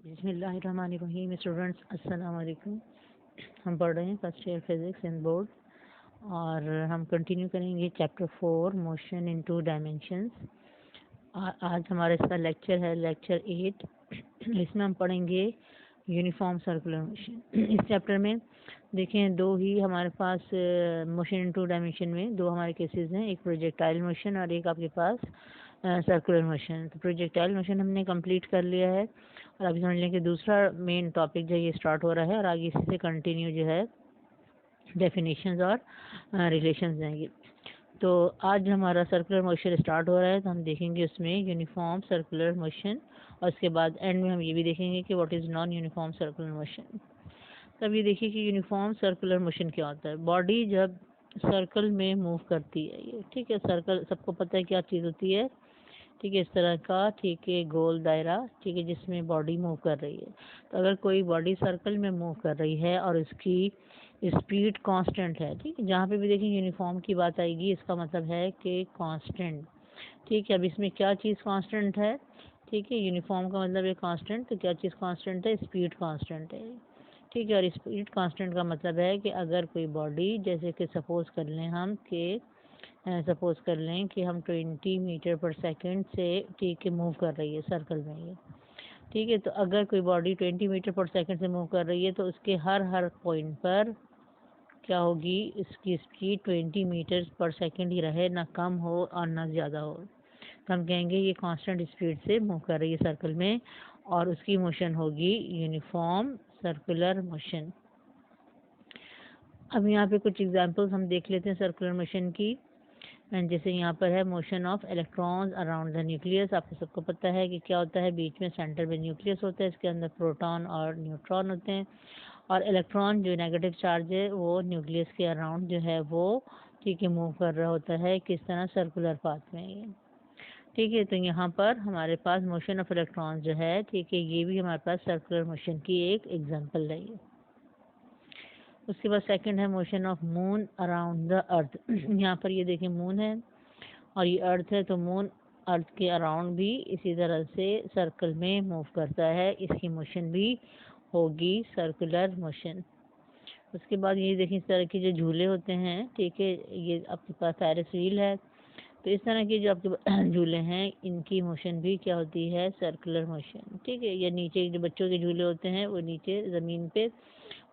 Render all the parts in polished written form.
बिस्मिल्लाहिर्रहमानिर्रहीम। स्टूडेंट्स अस्सलाम वालेकुम। हम पढ़ रहे हैं first year physics in board और हम कंटिन्यू करेंगे चैप्टर 4 मोशन इन 2 डायमेंशंस। आज हमारा इसका लेक्चर है लेक्चर 8। इसमें हम पढ़ेंगे यूनिफॉर्म सर्कुलर मोशन। इस चैप्टर में देखें दो ही हमारे पास मोशन इन 2 डायमेंशन में दो हमारे केसेस हैं, एक प्रोजेक्टाइल मोशन और एक आपके पास सर्कुलर मोशन। तो प्रोजेक्टाइल मोशन हमने कंप्लीट कर लिया है और अभी समझ लें कि दूसरा मेन टॉपिक जो ये स्टार्ट हो रहा है और आगे इसी से कंटिन्यू जो है डेफिनेशंस और रिलेशंस जाएंगे। तो आज हमारा सर्कुलर मोशन स्टार्ट हो रहा है, तो हम देखेंगे उसमें यूनिफॉर्म सर्कुलर मोशन और उसके बाद एंड में हम ये भी देखेंगे कि what is non uniform circular motion. तब ये देखिए कि यूनिफॉर्म सर्कुलर मोशन क्या होता है। बॉडी जब सर्कल में मूव करती है, ये ठीक है, सर्कल सबको पता है क्या चीज़ होती है, ठीक है, इस तरह का, ठीक है, गोल दायरा, ठीक है, जिसमें बॉडी मूव कर रही है। तो अगर कोई बॉडी सर्कल में मूव कर रही है और उसकी स्पीड कांस्टेंट है, ठीक है, जहाँ पे भी देखिए यूनिफॉर्म की बात आएगी इसका मतलब है कि कांस्टेंट, ठीक है। अब इसमें क्या चीज़ कांस्टेंट है, ठीक है, यूनिफॉर्म का मतलब है कांस्टेंट, तो क्या चीज़ कांस्टेंट है, स्पीड कांस्टेंट है, ठीक है। और स्पीड कांस्टेंट का मतलब है कि अगर कोई बॉडी, जैसे कि सपोज कर लें हम कि हम 20 मीटर पर सेकंड से, ठीक है, मूव कर रही है सर्कल में ये, ठीक है। तो अगर कोई बॉडी 20 मीटर पर सेकंड से मूव कर रही है तो उसके हर पॉइंट पर क्या होगी, इसकी स्पीड 20 मीटर पर सेकंड ही रहे, ना कम हो और ना ज़्यादा हो। तो हम कहेंगे ये कांस्टेंट स्पीड से मूव कर रही है सर्कल में और उसकी मोशन होगी यूनिफॉर्म सर्कुलर मोशन। अब यहाँ पे कुछ एग्जांपल्स हम देख लेते हैं सर्कुलर मोशन की। एंड जैसे यहाँ पर है motion of electrons around the nucleus. आपको सबको पता है कि क्या होता है, बीच में सेंटर में न्यूक्लियस होता है, इसके अंदर प्रोटॉन और न्यूट्रॉन होते हैं और इलेक्ट्रॉन जो नेगेटिव चार्ज है वो न्यूक्लियस के अराउंड जो है वो, ठीक है, मूव कर रहा होता है, किस तरह, सर्कुलर पाथ में ये, ठीक है। तो यहाँ पर हमारे पास मोशन ऑफ इलेक्ट्रॉन्स जो है, ठीक है, ये भी हमारे पास सर्कुलर मोशन की एक एग्जाम्पल है ये। उसके बाद सेकंड है motion of moon around the earth. यहाँ पर ये देखिए मून है और ये अर्थ है, तो मून अर्थ के अराउंड भी इसी तरह से सर्कल में मूव करता है, इसकी मोशन भी होगी सर्कुलर मोशन। उसके बाद ये देखिए इस तरह के जो झूले होते हैं, ठीक है, ये आपके पास फेरिस व्हील है, तो इस तरह के जो आपके झूले हैं इनकी मोशन भी क्या होती है, सर्कुलर मोशन, ठीक है। या नीचे जो बच्चों के झूले होते हैं वो नीचे ज़मीन पे,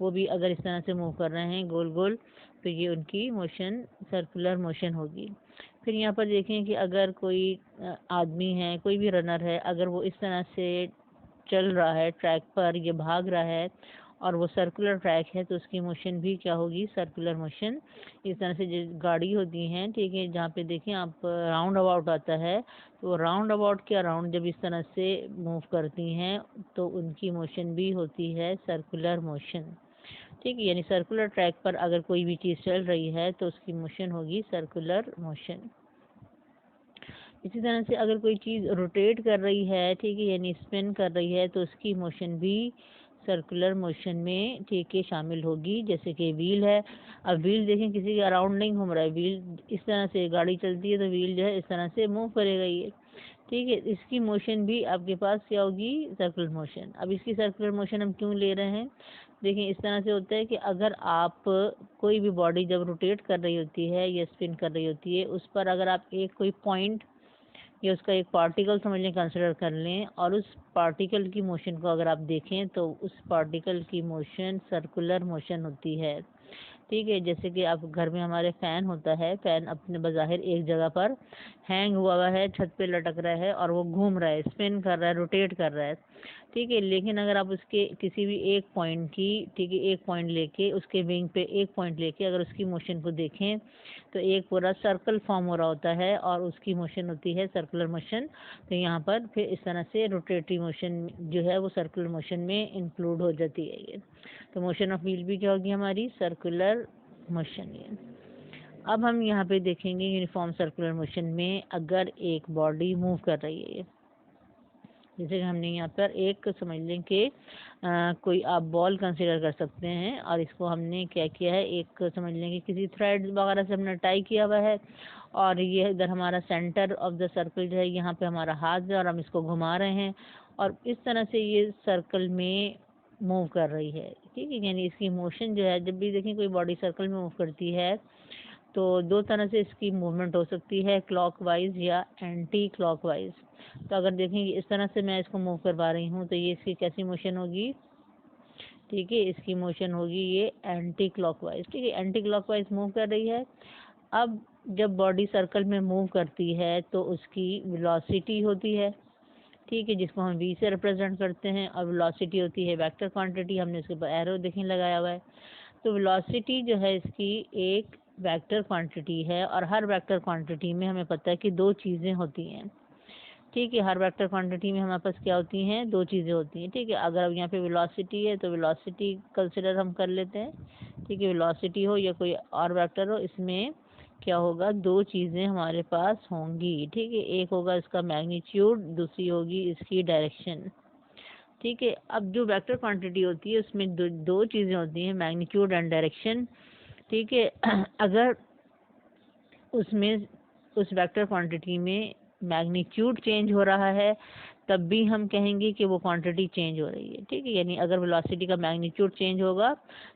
वो भी अगर इस तरह से मूव कर रहे हैं गोल गोल, तो ये उनकी मोशन सर्कुलर मोशन होगी। फिर यहाँ पर देखें कि अगर कोई आदमी है, कोई भी रनर है, अगर वो इस तरह से चल रहा है ट्रैक पर, ये भाग रहा है और वो सर्कुलर ट्रैक है, तो उसकी मोशन भी क्या होगी, सर्कुलर मोशन। इस तरह से जो गाड़ी होती हैं, ठीक है, जहाँ पे देखें आप राउंड अबाउट आता है, तो राउंड अबाउट के अराउंड जब इस तरह से मूव करती हैं तो उनकी मोशन भी होती है सर्कुलर मोशन, ठीक है। यानी सर्कुलर ट्रैक पर अगर कोई भी चीज़ चल रही है तो उसकी मोशन होगी सर्कुलर मोशन। इसी तरह से अगर कोई चीज़ रोटेट कर रही है, ठीक है, यानी स्पिन कर रही है, तो उसकी मोशन भी सर्कुलर मोशन में, ठीक है, शामिल होगी। जैसे कि व्हील है, अब व्हील देखें किसी के अराउंड नहीं घूम रहा है, व्हील इस तरह से गाड़ी चलती है तो व्हील जो है इस तरह से मूव करेगा ये, ठीक है, इसकी मोशन भी आपके पास क्या होगी, सर्कुलर मोशन। अब इसकी सर्कुलर मोशन हम क्यों ले रहे हैं, देखिए इस तरह से होता है कि अगर आप कोई भी बॉडी जब रोटेट कर रही होती है या स्पिन कर रही होती है, उस पर अगर आप एक कोई पॉइंट या उसका एक पार्टिकल समझ लें, कंसिडर कर लें, और उस पार्टिकल की मोशन को अगर आप देखें तो उस पार्टिकल की मोशन सर्कुलर मोशन होती है, ठीक है। जैसे कि आप घर में हमारे फ़ैन होता है, फ़ैन अपने बज़ाहिर एक जगह पर हैंग हुआ है, छत पे लटक रहा है और वो घूम रहा है, स्पिन कर रहा है, रोटेट कर रहा है, ठीक है। लेकिन अगर आप उसके किसी भी एक पॉइंट की, ठीक है, एक पॉइंट लेके उसके विंग पे एक पॉइंट लेके अगर उसकी मोशन को देखें तो एक पूरा सर्कल फॉर्म हो रहा होता है और उसकी मोशन होती है सर्कुलर मोशन। तो यहाँ पर फिर इस तरह से रोटेटरी मोशन जो है वो सर्कुलर मोशन में इंक्लूड हो जाती है ये। तो मोशन ऑफ व्हील भी क्या होगी हमारी, सर्कुलर मोशन ये। अब हम यहाँ पे देखेंगे यूनिफॉर्म सर्कुलर मोशन में अगर एक बॉडी मूव कर रही है, जैसे कि हमने यहाँ पर एक समझ लें कि कोई आप बॉल कंसिडर कर सकते हैं और इसको हमने क्या किया है, एक समझ लें कि किसी थ्रेड वगैरह से हमने टाई किया हुआ है और ये इधर हमारा सेंटर ऑफ द सर्कल जो है, यहाँ पे हमारा हाथ है और हम इसको घुमा रहे हैं और इस तरह से ये सर्कल में मूव कर रही है, ठीक है। यानी इसकी मोशन जो है, जब भी देखें कोई बॉडी सर्कल में मूव करती है तो दो तरह से इसकी मूवमेंट हो सकती है, क्लॉकवाइज या एंटी क्लॉकवाइज। तो अगर देखें इस तरह से मैं इसको मूव करवा रही हूँ तो ये इसकी कैसी मोशन होगी, ठीक है, इसकी मोशन होगी ये एंटी क्लॉकवाइज, ठीक है, एंटी क्लॉकवाइज मूव कर रही है। अब जब बॉडी सर्कल में मूव करती है तो उसकी वेलोसिटी होती है, ठीक है, जिसको हम v से रिप्रेजेंट करते हैं, और वेलोसिटी होती है वेक्टर क्वांटिटी, हमने इसके ऊपर एरो देखें लगाया हुआ है। तो वेलोसिटी जो है इसकी एक वेक्टर क्वांटिटी है, और हर वेक्टर क्वांटिटी में हमें पता है कि दो चीज़ें होती हैं, ठीक है, हर वेक्टर क्वांटिटी में हमारे पास क्या होती हैं, दो चीज़ें होती हैं, ठीक है। अगर अब यहाँ पे वेलोसिटी है तो वेलोसिटी कंसिडर हम कर लेते हैं, ठीक है, वेलोसिटी हो या कोई और वेक्टर हो, इसमें क्या होगा, दो चीज़ें हमारे पास होंगी, ठीक है, एक होगा इसका मैग्नीट्यूड, दूसरी होगी इसकी डायरेक्शन, ठीक है। अब जो वेक्टर क्वांटिटी होती है उसमें दो चीज़ें होती हैं, मैग्नीट्यूड एंड डायरेक्शन, ठीक है। अगर उसमें उस वेक्टर क्वांटिटी में मैग्नीट्यूड चेंज हो रहा है तब भी हम कहेंगे कि वो क्वांटिटी चेंज हो रही है, ठीक है। यानी अगर वेलोसिटी का मैग्नीट्यूड चेंज होगा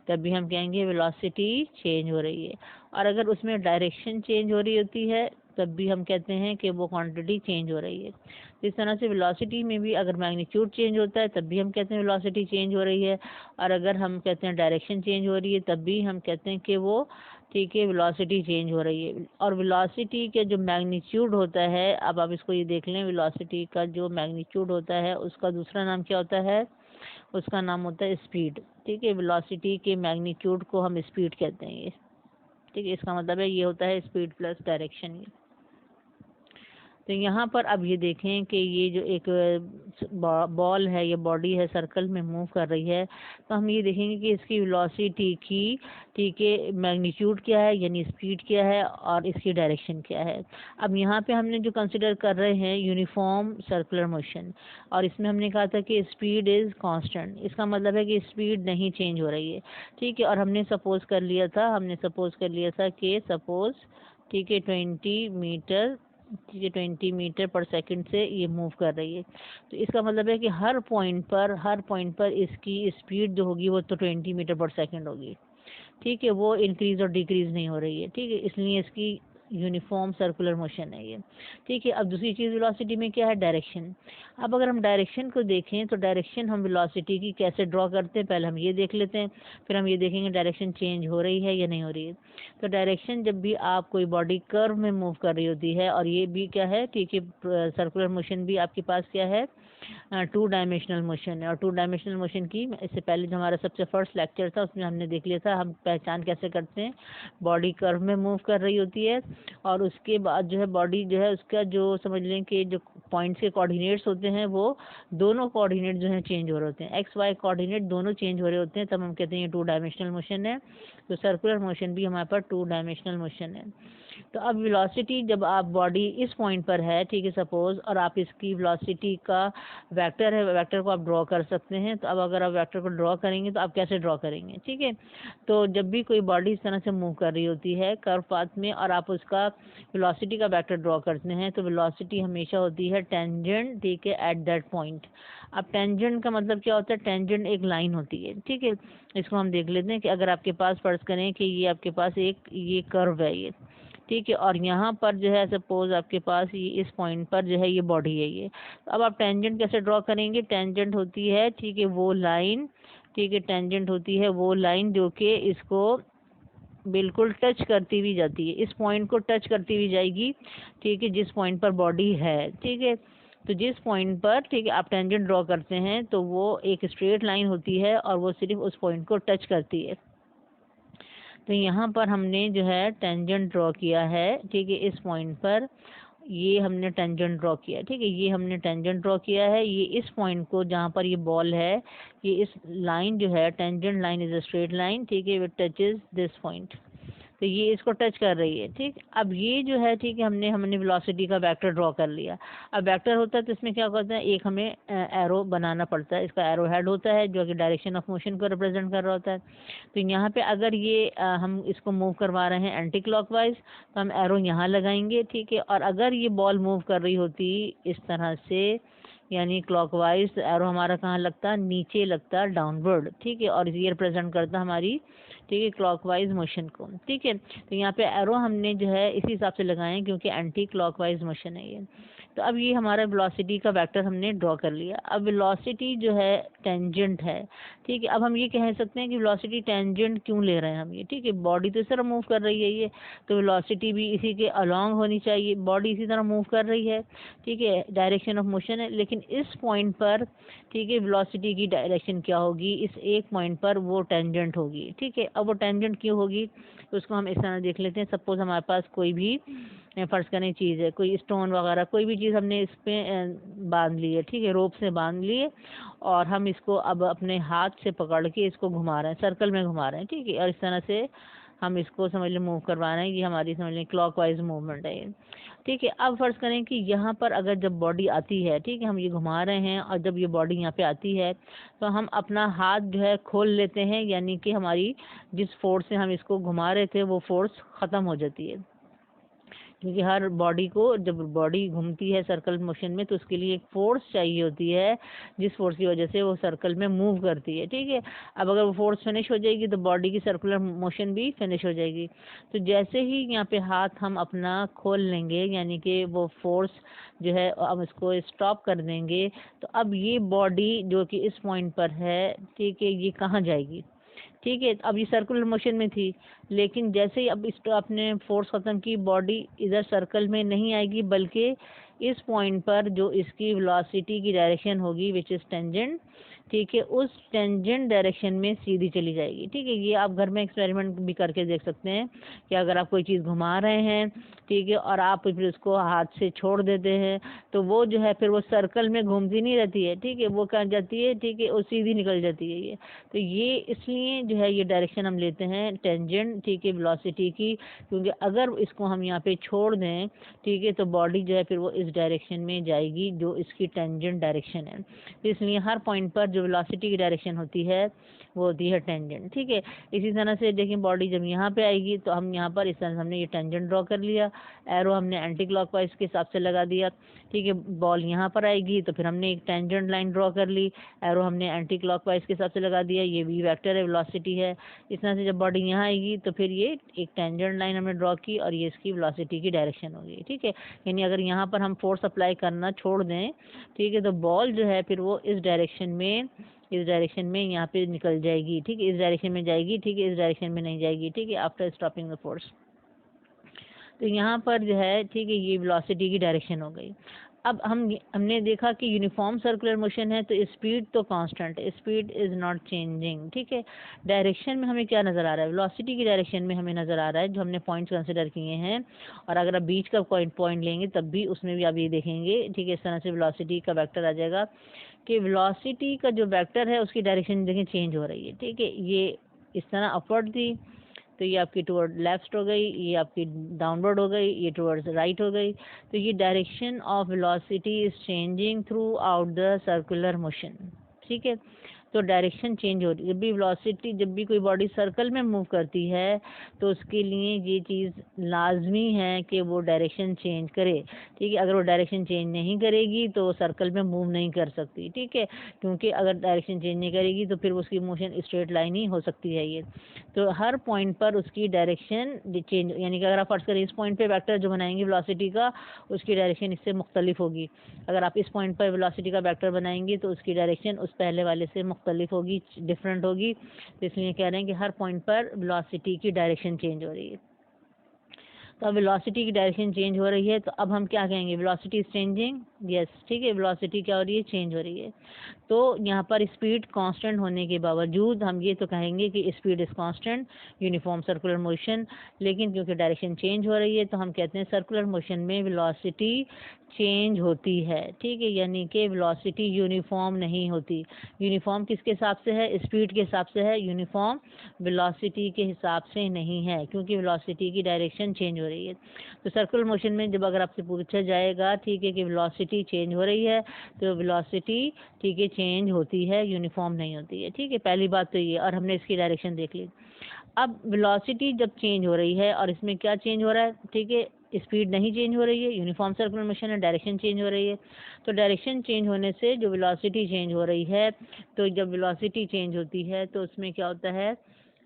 तब भी हम कहेंगे वेलोसिटी चेंज हो रही है, और अगर उसमें डायरेक्शन चेंज हो रही होती है तब भी हम कहते हैं कि वो क्वांटिटी चेंज हो रही है। इस तरह से वेलोसिटी में भी अगर मैग्नीट्यूड चेंज होता है तब भी हम कहते हैं वेलोसिटी चेंज हो रही है, और अगर हम कहते हैं डायरेक्शन चेंज हो रही है तब भी हम कहते हैं कि वो, ठीक है, वेलोसिटी चेंज हो रही है। और वेलोसिटी के जो मैग्नीट्यूड होता है, अब आप इसको ये देख लें, वेलोसिटी का जो मैग्नीट्यूड होता है उसका दूसरा नाम क्या होता है, उसका नाम होता है स्पीड, ठीक है। वेलोसिटी के मैग्नीट्यूड को हम स्पीड कहते हैं ये, ठीक है, इसका मतलब है ये होता है स्पीड प्लस डायरेक्शन। तो यहाँ पर अब ये देखें कि ये जो एक बॉल है, ये बॉडी है, सर्कल में मूव कर रही है, तो हम ये देखेंगे कि इसकी वेलोसिटी की, ठीक है, मैग्नीट्यूड क्या है यानी स्पीड क्या है, और इसकी डायरेक्शन क्या है। अब यहाँ पे हमने जो कंसिडर कर रहे हैं यूनिफॉर्म सर्कुलर मोशन, और इसमें हमने कहा था कि स्पीड इज़ कांस्टेंट, इसका मतलब है कि स्पीड नहीं चेंज हो रही है, ठीक है। और हमने सपोज कर लिया था कि सपोज, ठीक है, 20 मीटर, ठीक है, 20 मीटर पर सेकंड से ये मूव कर रही है। तो इसका मतलब है कि हर पॉइंट पर इसकी स्पीड जो होगी वो तो 20 मीटर पर सेकंड होगी, ठीक है, वो इंक्रीज और डिक्रीज नहीं हो रही है, ठीक है, इसलिए इसकी यूनिफॉर्म सर्कुलर मोशन है ये, ठीक है। अब दूसरी चीज़ वेलोसिटी में क्या है, डायरेक्शन। अब अगर हम डायरेक्शन को देखें तो डायरेक्शन हम वेलोसिटी की कैसे ड्रॉ करते हैं, पहले हम ये देख लेते हैं, फिर हम ये देखेंगे डायरेक्शन चेंज हो रही है या नहीं हो रही है। तो डायरेक्शन जब भी आप कोई बॉडी कर्व में मूव कर रही होती है, और ये भी क्या है, ठीक है, सर्कुलर मोशन भी आपके पास क्या है, 2 डायमेंशनल मोशन है। और 2 डायमेंशनल मोशन की इससे पहले जो हमारा सबसे फर्स्ट लेक्चर था उसमें हमने देख लिया था हम पहचान कैसे करते हैं, बॉडी कर्व में मूव कर रही होती है, और उसके बाद जो है बॉडी जो है उसका जो समझ लें कि जो पॉइंट्स के कोऑर्डिनेट्स होते हैं वो दोनों कोऑर्डिनेट जो है चेंज हो रहे होते हैं, एक्स वाई कोऑर्डिनेट दोनों चेंज हो रहे होते हैं, तब हम कहते हैं ये 2 डायमेंशनल मोशन है। तो सर्कुलर मोशन भी हमारे पास 2 डायमेंशनल मोशन है। तो अब वेलोसिटी जब आप बॉडी इस पॉइंट पर है, ठीक है, सपोज, और आप इसकी वेलोसिटी का वेक्टर है, वेक्टर को आप ड्रॉ कर सकते हैं। तो अब अगर आप वेक्टर को ड्रॉ करेंगे तो आप कैसे ड्रॉ करेंगे, ठीक है। तो जब भी कोई बॉडी इस तरह से मूव कर रही होती है कर्व पाथ में, और आप उसका वेलोसिटी का वेक्टर ड्रॉ करते हैं, तो वेलोसिटी हमेशा होती है टेंजेंट, ठीक है, एट दैट पॉइंट। अब टेंजेंट का मतलब क्या होता है, टेंजेंट एक लाइन होती है, ठीक है। इसको हम देख लेते हैं कि अगर आपके पास फर्ज करें कि ये आपके पास एक ये कर्व है ये, ठीक है, और यहाँ पर जो है सपोज आपके पास ये इस पॉइंट पर जो है ये बॉडी है ये। तो अब आप टेंजेंट कैसे ड्रॉ करेंगे, टेंजेंट होती है, ठीक है, वो लाइन, ठीक है, टेंजेंट होती है वो लाइन जो कि इसको बिल्कुल टच करती हुई जाती है, इस पॉइंट को टच करती हुई जाएगी, ठीक है, जिस पॉइंट पर बॉडी है, ठीक है। तो जिस पॉइंट पर, ठीक है, आप टेंजेंट ड्रॉ करते हैं तो वो एक स्ट्रेट लाइन होती है और वो सिर्फ उस पॉइंट को टच करती है। तो यहाँ पर हमने जो है टेंजेंट ड्रॉ किया है, ठीक है, इस पॉइंट पर ये हमने टेंजेंट ड्रॉ किया, ठीक है, ये हमने टेंजेंट ड्रॉ किया है, ये इस पॉइंट को जहाँ पर ये बॉल है, ये इस लाइन जो है tangent line is a straight line, ठीक है, इट टचेज दिस पॉइंट, तो ये इसको टच कर रही है, ठीक। अब ये जो है, ठीक है, हमने वेलोसिटी का वेक्टर ड्रॉ कर लिया। अब वेक्टर होता है तो इसमें क्या होता है, एक हमें एरो बनाना पड़ता है, इसका एरो हेड होता है जो कि डायरेक्शन ऑफ मोशन को रिप्रेजेंट कर रहा होता है। तो यहाँ पे अगर ये हम इसको मूव करवा रहे हैं एंटी क्लॉकवाइज तो हम एरो यहाँ लगाएंगे, ठीक है। और अगर ये बॉल मूव कर रही होती इस तरह से, यानी क्लॉकवाइज एरो हमारा कहाँ लगता, नीचे लगता डाउनवर्ड, ठीक है, और ये रिप्रेजेंट करता हमारी, ठीक है, क्लॉकवाइज मोशन को, ठीक है। तो यहाँ पे एरो हमने जो है इसी हिसाब से लगाए हैं क्योंकि एंटी क्लॉकवाइज मोशन है ये। तो अब ये हमारा वेलोसिटी का वेक्टर हमने ड्रॉ कर लिया। अब वेलोसिटी जो है टेंजेंट है, ठीक है। अब हम ये कह सकते हैं कि वेलोसिटी टेंजेंट क्यों ले रहे हैं हम ये, ठीक है, बॉडी तो इस तरह मूव कर रही है ये, तो वेलोसिटी भी इसी के अलोंग होनी चाहिए, बॉडी इसी तरह मूव कर रही है, ठीक है, डायरेक्शन ऑफ मोशन है। लेकिन इस पॉइंट पर, ठीक है, वेलोसिटी की डायरेक्शन क्या होगी, इस एक पॉइंट पर वो टेंजेंट होगी, ठीक है। अब वो टेंजेंट क्यों होगी, तो उसको हम इस तरह देख लेते हैं। सपोज हमारे पास कोई भी फर्ज करने चीज़ है, कोई स्टोन वगैरह कोई भी चीज़ हमने इस पे बांध ली है, ठीक है, रोप से बांध लिए, और हम इसको अब अपने हाथ से पकड़ के इसको घुमा रहे हैं, सर्कल में घुमा रहे हैं, ठीक है, और इस तरह से हम इसको समझ लें मूव करवा रहे हैं, ये हमारी समझ लें क्लॉकवाइज मूवमेंट है ये, ठीक है। अब फर्ज करें कि यहाँ पर अगर जब बॉडी आती है, ठीक है, हम ये घुमा रहे हैं और जब ये बॉडी यहाँ पे आती है तो हम अपना हाथ जो है खोल लेते हैं, यानी कि हमारी जिस फोर्स से हम इसको घुमा रहे थे वो फोर्स ख़त्म हो जाती है, क्योंकि हर बॉडी को जब बॉडी घूमती है सर्कल मोशन में तो उसके लिए एक फोर्स चाहिए होती है, जिस फोर्स की वजह से वो सर्कल में मूव करती है, ठीक है। अब अगर वो फोर्स फिनिश हो जाएगी तो बॉडी की सर्कुलर मोशन भी फिनिश हो जाएगी। तो जैसे ही यहाँ पे हाथ हम अपना खोल लेंगे, यानी कि वो फोर्स जो है हम इसको स्टॉप कर देंगे, तो अब ये बॉडी जो कि इस पॉइंट पर है, ठीक है, ये कहाँ जाएगी, ठीक है। अब ये सर्कुलर मोशन में थी, लेकिन जैसे ही अब इस आपने फोर्स ख़त्म की, बॉडी इधर सर्कल में नहीं आएगी बल्कि इस पॉइंट पर जो इसकी वेलोसिटी की डायरेक्शन होगी विच इज़ टेंजेंट, ठीक है, उस टेंजेंट डायरेक्शन में सीधी चली जाएगी, ठीक है। ये आप घर में एक्सपेरिमेंट भी करके देख सकते हैं कि अगर आप कोई चीज़ घुमा रहे हैं, ठीक है, और आप फिर उसको हाथ से छोड़ देते हैं तो वो जो है फिर वो सर्कल में घूमती नहीं रहती है, ठीक है, वो कहाँ जाती है, ठीक है, वो सीधी निकल जाती है ये। तो ये इसलिए जो है ये डायरेक्शन हम लेते हैं टेंजेंट, ठीक है, वेलोसिटी की, क्योंकि अगर इसको हम यहाँ पे छोड़ दें, ठीक है, तो बॉडी जो है फिर वो इस डायरेक्शन में जाएगी जो इसकी टेंजेंट डायरेक्शन है। तो इसलिए हर पॉइंट पर जो वेलोसिटी की डायरेक्शन होती है वो होती है टेंजेंट, ठीक है। इसी तरह से देखिए बॉडी जब यहाँ पे आएगी तो हम यहाँ पर इस तरह से हमने ये टेंजेंट ड्रॉ कर लिया, एरो हमने एंटी क्लॉकवाइज के हिसाब से लगा दिया, ठीक है। बॉल यहाँ पर आएगी तो फिर हमने एक टेंजेंट लाइन ड्रॉ कर ली, एरो हमने एंटी क्लॉकवाइज के हिसाब से लगा दिया, ये वी वेक्टर है, वेलोसिटी है। इस तरह से जब बॉडी यहाँ आएगी तो फिर ये एक टेंजेंट लाइन हमने ड्रॉ की और ये इसकी वेलोसिटी की डायरेक्शन होगी, ठीक है। यानी अगर यहाँ पर हम फोर्स अप्लाई करना छोड़ दें, ठीक है, तो बॉल जो है फिर वो इस डायरेक्शन में यहाँ पे निकल जाएगी, ठीक है, इस डायरेक्शन में जाएगी, ठीक है, इस डायरेक्शन में नहीं जाएगी, ठीक है, आफ्टर स्टॉपिंग द फोर्स। तो यहाँ पर जो है, ठीक है, ये वेलोसिटी की डायरेक्शन हो गई। अब हमने देखा कि यूनिफॉर्म सर्कुलर मोशन है तो स्पीड तो कांस्टेंट है, स्पीड इज़ नॉट चेंजिंग, ठीक है। डायरेक्शन में हमें क्या नज़र आ रहा है, वेलोसिटी की डायरेक्शन में हमें नज़र आ रहा है जो हमने पॉइंट्स कंसिडर किए हैं, और अगर आप बीच का पॉइंट लेंगे तब भी उसमें भी आप ये देखेंगे, ठीक है, इस तरह से वेलोसिटी का वेक्टर आ जाएगा कि वेलोसिटी का जो वेक्टर है उसकी डायरेक्शन देखें चेंज हो रही है, ठीक है। ये इस तरह अपवर्ड थी तो ये आपकी टुवर्ड लेफ्ट हो गई, ये आपकी डाउनवर्ड हो गई, ये टुवर्ड्स राइट हो गई। तो ये direction of velocity is changing through out the circular motion, ठीक है। तो डायरेक्शन चेंज हो रही है, जब भी वेलोसिटी, जब भी कोई बॉडी सर्कल में मूव करती है तो उसके लिए ये चीज़ लाजमी है कि वो डायरेक्शन चेंज करे, ठीक है। अगर वो डायरेक्शन चेंज नहीं करेगी तो वो सर्कल में मूव नहीं कर सकती, ठीक है, क्योंकि अगर डायरेक्शन चेंज नहीं करेगी तो फिर उसकी मोशन स्ट्रेट लाइन ही हो सकती है ये। तो हर पॉइंट पर उसकी डायरेक्शन चेंज, यानी कि अगर आप फर्ज करें इस पॉइंट पे वेक्टर जो बनाएंगे वेलोसिटी का, उसकी डायरेक्शन इससे मुख्तलिफ होगी। अगर आप इस पॉइंट पर वेलोसिटी का वेक्टर बनाएंगे तो उसकी डायरेक्शन उस पहले वाले से मुख्तलिफ होगी, डिफरेंट होगी। तो इसलिए कह रहे हैं कि हर पॉइंट पर वेलोसिटी की डायरेक्शन चेंज हो रही है। तो अब वेलोसिटी की डायरेक्शन चेंज हो रही है तो अब हम क्या कहेंगे, वेलोसिटी इज चेंजिंग, यस, ठीक है, वेलोसिटी क्या हो रही है, चेंज हो रही है। तो यहाँ पर स्पीड कांस्टेंट होने के बावजूद हम ये तो कहेंगे कि speed is constant, uniform circular motion, लेकिन क्योंकि डायरेक्शन चेंज हो रही है तो हम कहते हैं सर्कुलर मोशन में वेलोसिटी चेंज होती है, ठीक है, यानी कि वेलोसिटी यूनिफॉर्म नहीं होती। यूनिफॉर्म किसके हिसाब से है, स्पीड के हिसाब से है, यूनिफॉर्म वेलोसिटी के हिसाब से नहीं है, क्योंकि वेलोसिटी की डायरेक्शन चेंज हो रही है। तो सर्कुलर मोशन में जब अगर आपसे पूछा जाएगा, ठीक है, कि वेलोसिटी चेंज हो रही है, तो वेलोसिटी, ठीक है, चेंज होती है, यूनिफॉर्म नहीं होती है, ठीक है, पहली बात तो ये, और हमने इसकी डायरेक्शन देख ली। अब वेलोसिटी जब चेंज हो रही है और इसमें क्या चेंज हो रहा है, ठीक है, स्पीड नहीं चेंज हो रही है, यूनिफॉर्म सर्कुलर मोशन है, डायरेक्शन चेंज हो रही है। तो डायरेक्शन चेंज होने से जो वेलोसिटी चेंज हो रही है, तो जब वेलोसिटी चेंज होती है तो उसमें क्या होता है,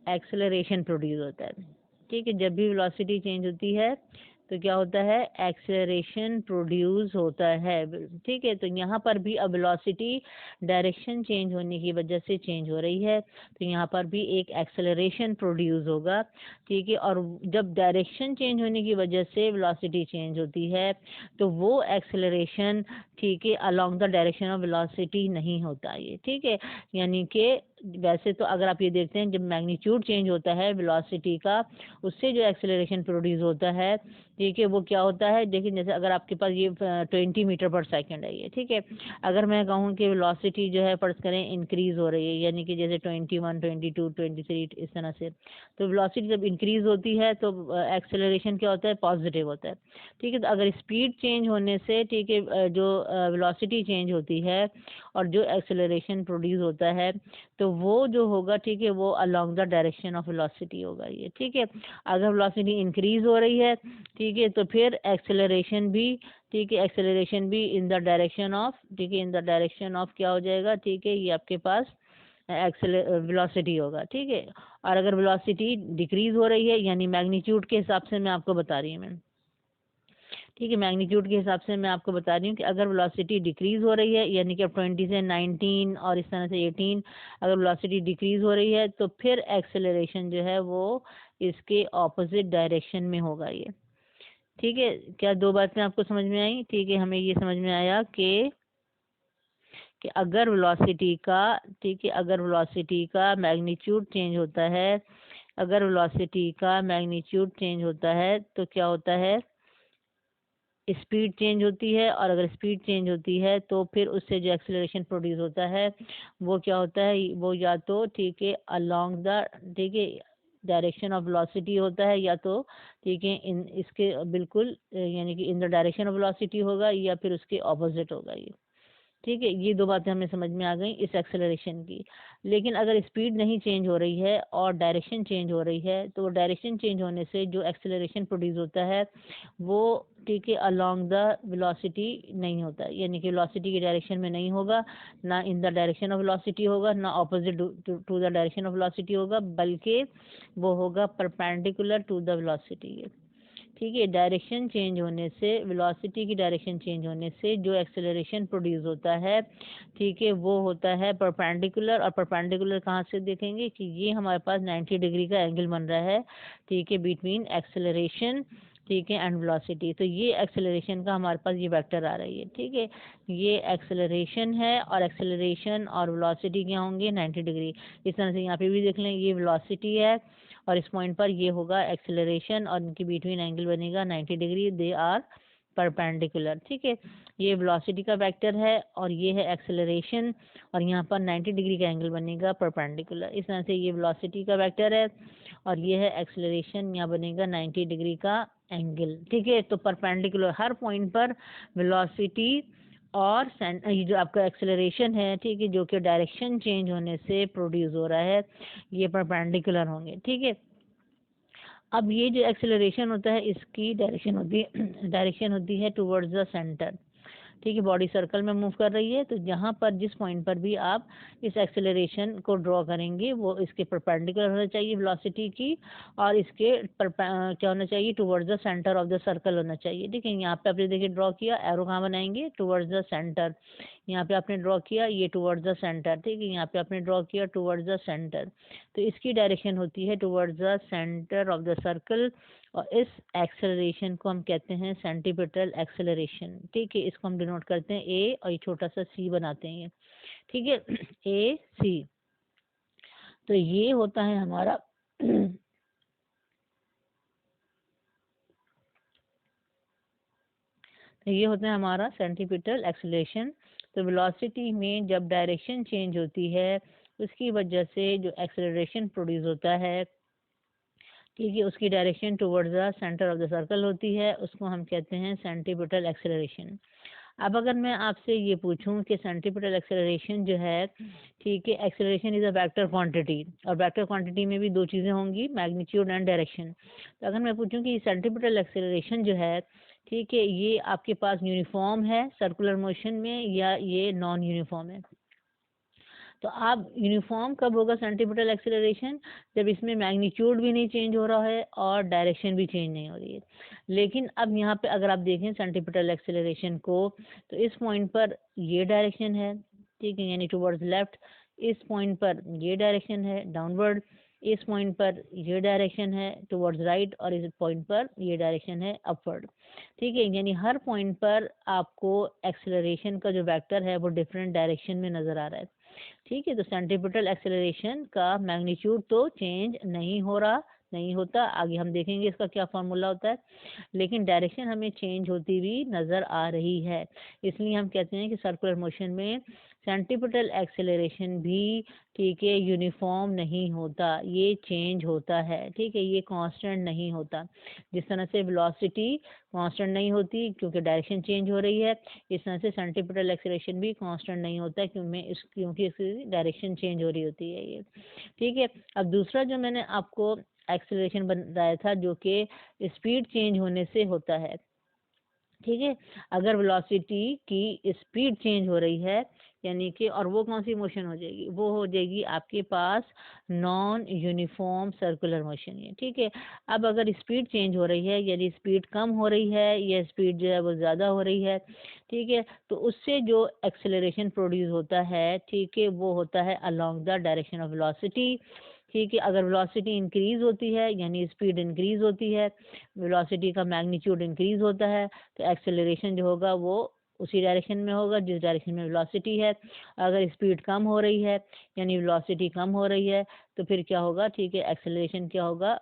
एक्सेलरेशन प्रोड्यूस होता है। ठीक है, जब भी वेलोसिटी चेंज होती है तो क्या होता है, एक्सेलरेशन प्रोड्यूस होता है। ठीक है, तो यहाँ पर भी अब वेलोसिटी डायरेक्शन चेंज होने की वजह से चेंज हो रही है, तो यहाँ पर भी एक एक्सेलरेशन प्रोड्यूस होगा। ठीक है, और जब डायरेक्शन चेंज होने की वजह से वेलोसिटी चेंज होती है तो वो एक्सेलरेशन, ठीक है, along the direction of velocity नहीं होता है। ठीक है, यानी कि वैसे तो अगर आप ये देखते हैं, जब मैग्नीट्यूड चेंज होता है वेलोसिटी का, उससे जो एक्सेलरेशन प्रोड्यूस होता है, ठीक है, वो क्या होता है, देखिए जैसे अगर आपके पास ये 20 मीटर पर सेकंड है ये, ठीक है, अगर मैं कहूँ कि वेलोसिटी जो है फर्ज करें इंक्रीज हो रही है, यानी कि जैसे 21, 22, 23 इस तरह से, तो वेलोसिटी जब इंक्रीज होती है तो एक्सेलरेशन क्या होता है, पॉजिटिव होता है। ठीक है, तो अगर स्पीड चेंज होने से, ठीक है, जो वेलोसिटी चेंज होती है और जो एक्सेलरेशन प्रोड्यूस होता है, तो वो जो होगा, ठीक है, वो along the direction of velocity होगा ये। ठीक है, अगर वेलोसिटी इंक्रीज हो रही है, ठीक है, तो फिर एक्सेलरेशन भी, ठीक है, एक्सेलरेशन भी इन द डायरेक्शन ऑफ, ठीक है, इन द डायरेक्शन ऑफ क्या हो जाएगा, ठीक है, ये आपके पास वेलोसिटी होगा। ठीक है, और अगर वेलोसिटी डिक्रीज हो रही है, यानी मैग्नीट्यूड के हिसाब से मैं आपको बता रही हूँ मैं, ठीक है, मैग्नीट्यूड के हिसाब से मैं आपको बता रही हूँ कि अगर वेलोसिटी डिक्रीज हो रही है, यानी कि 20 से 19 और इस तरह से 18, अगर वेलोसिटी डिक्रीज हो रही है तो फिर एक्सेलरेशन जो है वो इसके ऑपोजिट डायरेक्शन में होगा ये। ठीक है, क्या दो बातें आपको समझ में आई? ठीक है, हमें ये समझ में आया कि अगर वेलोसिटी का, ठीक है, अगर वेलोसिटी का मैग्नीट्यूड चेंज होता है, अगर वेलोसिटी का मैग्नीट्यूड चेंज होता है तो क्या होता है, स्पीड चेंज होती है, और अगर स्पीड चेंज होती है तो फिर उससे जो एक्सेलरेशन प्रोड्यूस होता है वो क्या होता है, वो या तो, ठीक है, अलोंग द, ठीक है, डायरेक्शन ऑफ वेलोसिटी होता है, या तो, ठीक है, इन इसके बिल्कुल यानी कि इन द डायरेक्शन ऑफ वेलोसिटी होगा, या फिर उसके ऑपोजिट होगा ये। ठीक है, ये दो बातें हमें समझ में आ गई इस एक्सेलरेशन की। लेकिन अगर स्पीड नहीं चेंज हो रही है और डायरेक्शन चेंज हो रही है, तो डायरेक्शन चेंज होने से जो एक्सेलरेशन प्रोड्यूस होता है वो, ठीक है, अलोंग द वेलोसिटी नहीं होता, यानी कि वेलोसिटी की डायरेक्शन में नहीं होगा, ना in the direction of velocity होगा, ना opposite to the direction of velocity होगा, बल्कि वो होगा परपेंडिकुलर टू द वेलोसिटी। ठीक है, डायरेक्शन चेंज होने से, वेलोसिटी की डायरेक्शन चेंज होने से जो एक्सेलरेशन प्रोड्यूस होता है, ठीक है, वो होता है परपेंडिकुलर। और परपेंडिकुलर कहाँ से देखेंगे कि ये हमारे पास 90 डिग्री का एंगल बन रहा है, ठीक है, बिटवीन एक्सेलरेशन, ठीक है, एंड वेलोसिटी। तो ये एक्सेलरेशन का हमारे पास ये वेक्टर आ रही है। ठीक है, ये एक्सेलरेशन है और एक्सेलरेशन और वेलोसिटी क्या होंगे, 90 डिग्री। इस तरह से यहाँ पे भी देख लें, ये वेलोसिटी है और इस पॉइंट पर ये होगा एक्सेलरेशन, और इनके बिटवीन एंगल बनेगा 90 डिग्री, दे आर परपेंडिकुलर। ठीक है, ये वेलोसिटी का वेक्टर है और ये है एक्सेलरेशन, और यहाँ पर 90 डिग्री का एंगल बनेगा परपेंडिकुलर। इस तरह से ये वेलोसिटी का वेक्टर है और ये है एक्सेलरेशन, यहाँ बनेगा 90 डिग्री का एंगल। ठीक है, तो परपेंडिकुलर हर पॉइंट पर वेलोसिटी और ये जो आपका एक्सेलरेशन है, ठीक है, जो कि डायरेक्शन चेंज होने से प्रोड्यूस हो रहा है, ये परपेंडिकुलर होंगे। ठीक है, अब ये जो एक्सेलरेशन होता है इसकी डायरेक्शन होती है डायरेक्शन होती है टुवर्ड्स द सेंटर। ठीक है, बॉडी सर्कल में मूव कर रही है, तो जहाँ पर जिस पॉइंट पर भी आप इस एक्सेलरेशन को ड्रॉ करेंगे वो इसके परपेंडिकुलर होना चाहिए वेलोसिटी की, और इसके क्या होना चाहिए, towards the centre of the circle होना चाहिए। ठीक है, यहाँ पे आपने देखिए ड्रॉ किया, एरो कहाँ बनाएंगे, टुवर्ड्स द सेंटर। यहाँ पे आपने ड्रॉ किया, ये टुवर्ड्स द सेंटर। ठीक है, यहाँ पे आपने ड्रॉ किया टुवर्ड्स द सेंटर, तो इसकी डायरेक्शन होती है towards the centre of the circle, और इस एक्सेलरेशन को हम कहते हैं सेंटीपिटल एक्सेलरेशन। ठीक है, इसको हम डिनोट करते हैं ए, और ये छोटा सा सी बनाते हैं ये। ठीक है, ए सी, तो ये होता है हमारा तो ये होता है हमारा सेंटीपिटल एक्सेलरेशन। तो वेलोसिटी में जब डायरेक्शन चेंज होती है उसकी वजह से जो एक्सेलरेशन प्रोड्यूस होता है, ठीक है, उसकी direction towards the centre of the circle होती है, उसको हम कहते हैं सेंटीपिटल एक्सेलरेशन। अब अगर मैं आपसे ये पूछूं कि सेंट्रीपिटल एक्सेलरेशन जो है, ठीक है, acceleration is a vector quantity, और वेक्टर क्वांटिटी में भी दो चीज़ें होंगी, मैग्नीट्यूड एंड डायरेक्शन। तो अगर मैं पूछूं कि सेंट्रीपिटल एक्सेलरेशन जो है, ठीक है, ये आपके पास यूनिफॉर्म है सर्कुलर मोशन में या ये नॉन यूनिफॉर्म है, तो आप यूनिफॉर्म कब होगा सेंट्रीपिटल एक्सेलरेशन, जब इसमें मैग्नीट्यूड भी नहीं चेंज हो रहा है और डायरेक्शन भी चेंज नहीं हो रही है। लेकिन अब यहाँ पे अगर आप देखें सेंट्रीपिटल एक्सेलरेशन को, तो इस पॉइंट पर ये डायरेक्शन है, ठीक है, यानी टुवर्ड्स लेफ्ट, इस पॉइंट पर ये डायरेक्शन है डाउनवर्ड, इस पॉइंट पर ये डायरेक्शन है टुवर्ड्स राइट, और इस पॉइंट पर ये डायरेक्शन है अपवर्ड, ठीक है, यानी हर पॉइंट पर आपको एक्सेलरेशन का जो वेक्टर है वो डिफरेंट डायरेक्शन में नज़र आ रहा है, ठीक है। तो सेंट्रीपिटल एक्सेलरेशन का मैग्नीट्यूड तो चेंज नहीं हो रहा, नहीं होता, आगे हम देखेंगे इसका क्या फार्मूला होता है, लेकिन डायरेक्शन हमें चेंज होती हुई नज़र आ रही है। इसलिए हम कहते हैं कि सर्कुलर मोशन में सेंट्रीपिटल एक्सेलरेशन भी, ठीक है, यूनिफॉर्म नहीं होता, ये चेंज होता है, ठीक है, ये कांस्टेंट नहीं होता। जिस तरह से वेलोसिटी कांस्टेंट नहीं होती क्योंकि डायरेक्शन चेंज हो रही है, इस तरह से सेंट्रीपिटल एक्सेलरेशन भी कांस्टेंट नहीं होता क्योंकि इसकी डायरेक्शन चेंज हो रही होती है ये, ठीक है। अब दूसरा जो मैंने आपको एक्सेलरेशन बताया था जो कि स्पीड चेंज होने से होता है, ठीक है, अगर वेलोसिटी की स्पीड चेंज हो रही है, यानी कि, और वो कौन सी मोशन हो जाएगी, वो हो जाएगी आपके पास नॉन यूनिफॉर्म सर्कुलर मोशन है, ठीक है। अब अगर स्पीड चेंज हो रही है, यानी स्पीड कम हो रही है या स्पीड जो है वो ज़्यादा हो रही है, ठीक है, तो उससे जो एक्सेलरेशन प्रोड्यूस होता है, ठीक है, वो होता है along the direction of velocity, ठीक है। अगर वेलोसिटी इंक्रीज होती है यानी स्पीड इंक्रीज होती है, वेलोसिटी का मैग्नीट्यूड इंक्रीज होता है, तो एक्सेलरेशन जो होगा वो उसी डायरेक्शन में होगा जिस डायरेक्शन में वेलोसिटी है। अगर स्पीड कम हो रही है यानी वेलोसिटी कम हो रही है, तो फिर क्या होगा, ठीक है, एक्सेलरेशन क्या होगा,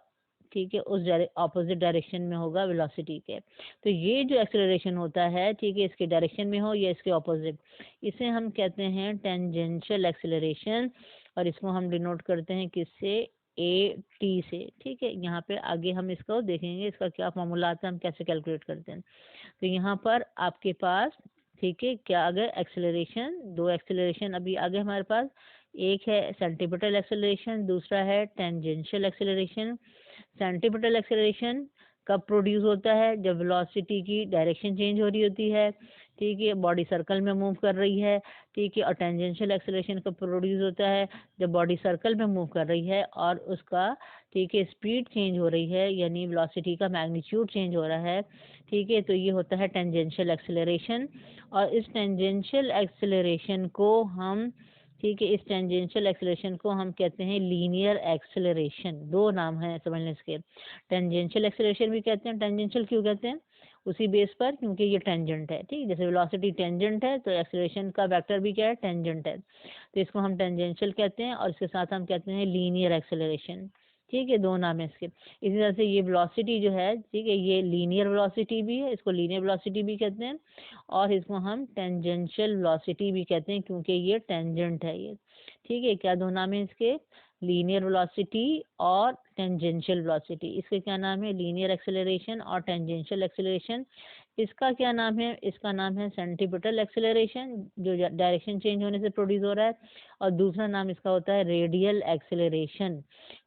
ठीक है, उस ऑपोजिट डायरेक्शन में होगा वेलोसिटी के। तो ये जो एक्सेलरेशन होता है, ठीक है, इसके डायरेक्शन में हो या इसके ऑपोजिट, इसे हम कहते हैं टेंजेंशियल एक्सेलरेशन, और इसको हम डिनोट करते हैं किससे, ए टी से, ठीक है। यहाँ पे आगे हम इसको देखेंगे इसका क्या फॉर्मूला आता है, हम कैसे कैलकुलेट करते हैं। तो यहाँ पर आपके पास, ठीक है, क्या आ गया, एक्सेलरेशन, दो एक्सेलरेशन अभी आगे हमारे पास, एक है सेंट्रीपिटल एक्सेलरेशन, दूसरा है टेंजेंशियल एक्सेलरेशन। सेंट्रीपिटल एक्सेलरेशन कब प्रोड्यूस होता है, जब वेलोसिटी की डायरेक्शन चेंज हो रही होती है, ठीक है, बॉडी सर्कल में मूव कर रही है, ठीक है। और टेंजेंशियल एक्सेलरेशन कब प्रोड्यूस होता है, जब बॉडी सर्कल में मूव कर रही है और उसका, ठीक है, स्पीड चेंज हो रही है यानी वेलोसिटी का मैग्नीट्यूड चेंज हो रहा है, ठीक है। तो ये होता है टेंजेंशियल एक्सेलरेशन, और इस टेंजेंशियल एक्सेलरेशन को हम, ठीक है, इस टेंजेंशियल एक्सेलरेशन को हम कहते हैं लीनियर एक्सेलरेशन। दो नाम हैं समझने इसके, टेंजेंशियल एक्सेलरेशन भी कहते हैं, टेंजेंशियल क्यों कहते हैं, उसी बेस पर क्योंकि ये टेंजेंट है, ठीक, जैसे वेलोसिटी टेंजेंट है तो एक्सेलरेशन का वेक्टर भी क्या है, टेंजेंट है, तो इसको हम टेंजेंशियल कहते हैं, और इसके साथ हम कहते हैं लीनियर एक्सेलरेशन, ठीक है, दो नाम है इसके। इसी तरह से ये वेलोसिटी जो है, ठीक है, ये लीनियर वेलोसिटी भी है, इसको लीनियर वेलोसिटी भी कहते हैं, और इसको हम टेंजेंशियल वेलोसिटी भी कहते हैं क्योंकि ये टेंजेंट है ये, ठीक है। क्या दो नाम है इसके, लीनियर वेलोसिटी और टेंजेंशियल वेलोसिटी। इसके क्या नाम है, लीनियर एक्सेलरेशन और टेंजेंशियल एक्सेलरेशन। इसका क्या नाम है, इसका नाम है सेंट्रीपिटल एक्सेलरेशन जो डायरेक्शन चेंज होने से प्रोड्यूस हो रहा है, और दूसरा नाम इसका होता है रेडियल एक्सेलरेशन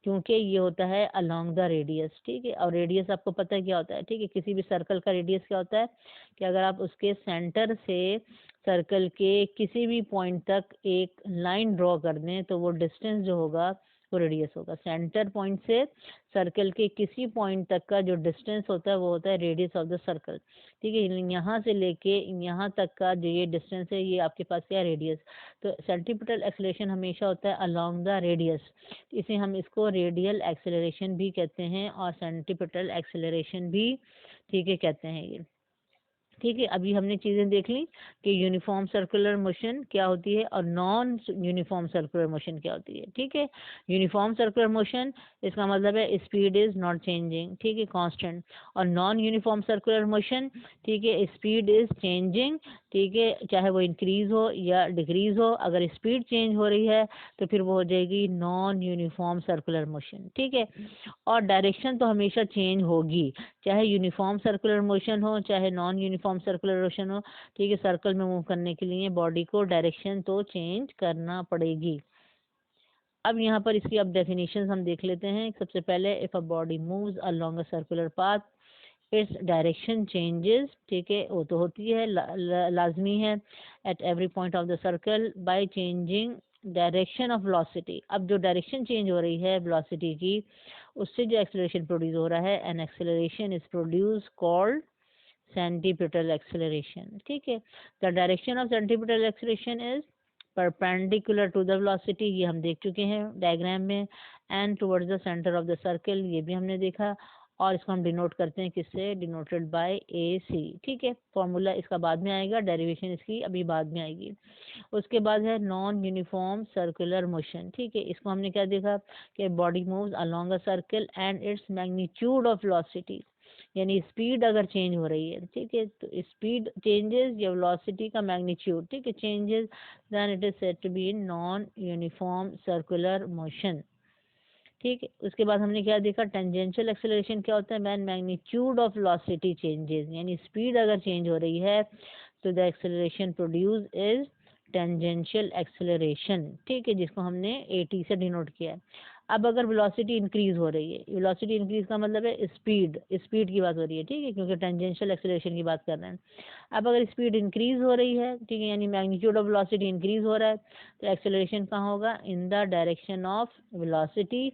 क्योंकि ये होता है अलोंग द रेडियस, ठीक है। और रेडियस आपको पता है क्या होता है, ठीक है, किसी भी सर्कल का रेडियस क्या होता है, कि अगर आप उसके सेंटर से सर्कल के किसी भी पॉइंट तक एक लाइन ड्रॉ कर दें तो वो डिस्टेंस जो होगा वो रेडियस होगा। सेंटर पॉइंट से सर्कल के किसी पॉइंट तक का जो डिस्टेंस होता है वो होता है रेडियस ऑफ द सर्कल, ठीक है। यहाँ से लेके यहाँ तक का जो ये डिस्टेंस है ये आपके पास क्या है, रेडियस। तो सेंट्रीपिटल एक्सेलरेशन हमेशा होता है अलोंग द रेडियस, इसे हम इसको रेडियल एक्सेलरेशन भी कहते हैं और सेंट्रीपिटल एक्सेलरेशन भी, ठीक है, कहते हैं ये, ठीक है। अभी हमने चीज़ें देख ली कि यूनिफॉर्म सर्कुलर मोशन क्या होती है और नॉन यूनिफॉर्म सर्कुलर मोशन क्या होती है, ठीक है। यूनिफॉर्म सर्कुलर मोशन इसका मतलब है स्पीड इज नॉट चेंजिंग, ठीक है, कांस्टेंट, और नॉन यूनिफॉर्म सर्कुलर मोशन, ठीक है, स्पीड इज चेंजिंग, ठीक है, चाहे वो इंक्रीज हो या डिक्रीज हो। अगर स्पीड चेंज हो रही है तो फिर वो हो जाएगी नॉन यूनिफॉर्म सर्कुलर मोशन। ठीक है, और डायरेक्शन तो हमेशा चेंज होगी, चाहे यूनिफॉर्म सर्कुलर मोशन हो चाहे नॉन यूनिफॉर्म सर्कुलर मोशन हो। ठीक है, सर्कल में मूव करने के लिए बॉडी को डायरेक्शन तो चेंज करना पड़ेगी। अब यहाँ पर इसकी अब डेफिनेशन हम देख लेते हैं। सबसे पहले, if a body moves along a circular path its direction changes. ठीक है, वो तो होती है, लाजमी है, at every point of the circle by changing direction of velocity. अब जो डायरेक्शन चेंज हो रही है वेलोसिटी की, उससे जो एक्सेलरेशन प्रोड्यूस हो रहा है, an acceleration is produce called centripetal acceleration. ठीक है, the direction of centripetal acceleration is perpendicular to the velocity, ये हम देख चुके हैं डायग्राम में, and towards the centre of the circle, ये भी हमने देखा। और इसको हम डिनोट करते हैं किससे, डिनोटेड बाय ए सी। ठीक है, फॉर्मूला इसका बाद में आएगा, डेरिवेशन इसकी अभी बाद में आएगी। उसके बाद है नॉन यूनिफॉर्म सर्कुलर मोशन। ठीक है, इसको हमने क्या देखा कि body moves along a circle and its magnitude of velocity, यानी स्पीड अगर चेंज हो रही है, ठीक है, तो स्पीड चेंजेस या वेलोसिटी का मैग्नीट्यूड, ठीक है, changes, then it is said to be in non uniform circular motion. ठीक है, उसके बाद हमने क्या देखा, टेंजेंशियल एक्सेलरेशन क्या होता है, man magnitude of velocity changes, यानी स्पीड अगर चेंज हो रही है तो the acceleration produce is tangential acceleration. ठीक है, जिसको हमने AT से डिनोट किया है। अब अगर वेलोसिटी इंक्रीज हो रही है, वेलोसिटी इंक्रीज का मतलब है स्पीड, स्पीड की बात हो रही है, ठीक है, क्योंकि टेंजेंशियल एक्सेलरेशन की बात कर रहे हैं। अब अगर स्पीड इंक्रीज हो रही है, ठीक है, यानी मैग्नीट्यूड ऑफ वेलोसिटी इंक्रीज हो रहा है, तो एक्सेलरेशन कहाँ होगा, इन द डायरेक्शन ऑफ वेलोसिटी।